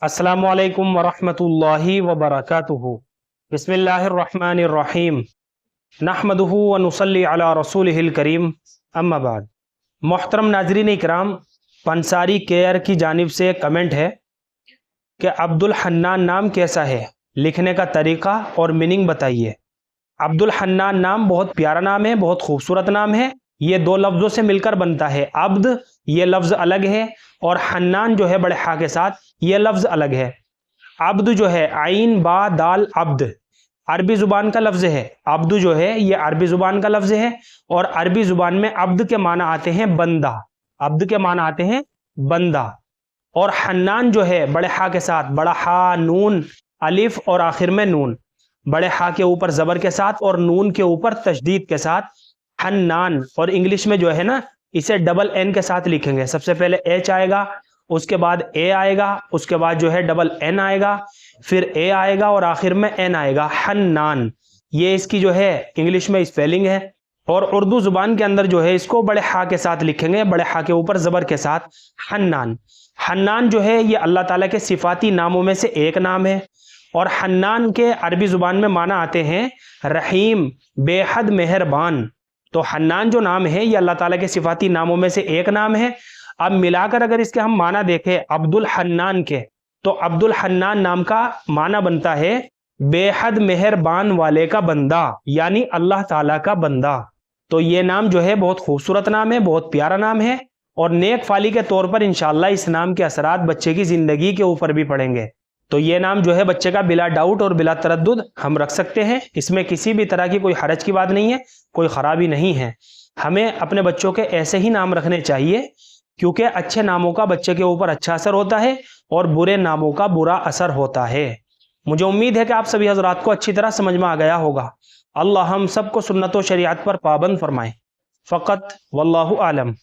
अस्सलामुअलैकुम वरहमतुल्लाहि वबरकातुहू। बिस्मिल्लाहिर्रहमानिर्रहीम। नहमदुहू व नुसल्ली अला रसूलिहिल करीम, अम्मा बाद। मोहतरम नाज़रीन इकराम, पंसारी केयर की जानिब से कमेंट है कि अब्दुल हन्नान नाम कैसा है, लिखने का तरीक़ा और मीनिंग बताइए। अब्दुल हन्नान नाम बहुत प्यारा नाम है, बहुत खूबसूरत नाम है। ये दो लफ्ज़ों से मिलकर बनता है। अब्द ये लफ्ज़ अलग है और हन्नान जो है बड़े हा के साथ, ये लफ्ज़ अलग है। अब्द जो है आइन बा दाल अब्द, अरबी ज़ुबान का लफ्ज़ है। अब्द जो है ये अरबी ज़ुबान का लफ्ज़ है और अरबी ज़ुबान में अब्द के माना आते हैं बंदा। अब्द के माना आते हैं बंदा। और हन्नान जो है बड़े हा के साथ, बड़ा हा नून अलिफ और आखिर में नून, बड़े हा के ऊपर ज़बर के साथ और नून के ऊपर तशदीद के साथ, हन्नान। और इंग्लिश में जो है ना, इसे डबल एन के साथ लिखेंगे। सबसे पहले एच आएगा, उसके बाद ए आएगा, उसके बाद जो है डबल एन आएगा, फिर ए आएगा और आखिर में एन आएगा। हन्नान ये इसकी जो है इंग्लिश में स्पेलिंग है। और उर्दू ज़ुबान के अंदर जो है इसको बड़े हा के साथ लिखेंगे, बड़े हा के ऊपर ज़बर के साथ, हन्नान। हन्नान जो है ये अल्लाह ताला के सिफाती नामों में से एक नाम है। और हन्नान के अरबी ज़ुबान में माना आते हैं रहीम, बेहद मेहरबान। तो हन्नान जो नाम है ये अल्लाह ताला के सिफाती नामों में से एक नाम है। अब मिलाकर अगर इसके हम माना देखें अब्दुल हन्नान के, तो अब्दुल हन्नान नाम का माना बनता है बेहद मेहरबान वाले का बंदा, यानी अल्लाह ताला का बंदा। तो ये नाम जो है बहुत खूबसूरत नाम है, बहुत प्यारा नाम है। और नेक फाली के तौर पर इंशाअल्लाह इस नाम के असरात बच्चे की ज़िंदगी के ऊपर भी पड़ेंगे। तो ये नाम जो है बच्चे का बिला डाउट और बिला तरद्दुद हम रख सकते हैं। इसमें किसी भी तरह की कोई हरज की बात नहीं है, कोई ख़राबी नहीं है। हमें अपने बच्चों के ऐसे ही नाम रखने चाहिए, क्योंकि अच्छे नामों का बच्चे के ऊपर अच्छा असर होता है और बुरे नामों का बुरा असर होता है। मुझे उम्मीद है कि आप सभी हजरात को अच्छी तरह समझ में आ गया होगा। अल्लाह हम सबको सुन्नत व शरीयत पर पाबंद फरमाए। फ़कत वल्लाहु आलम।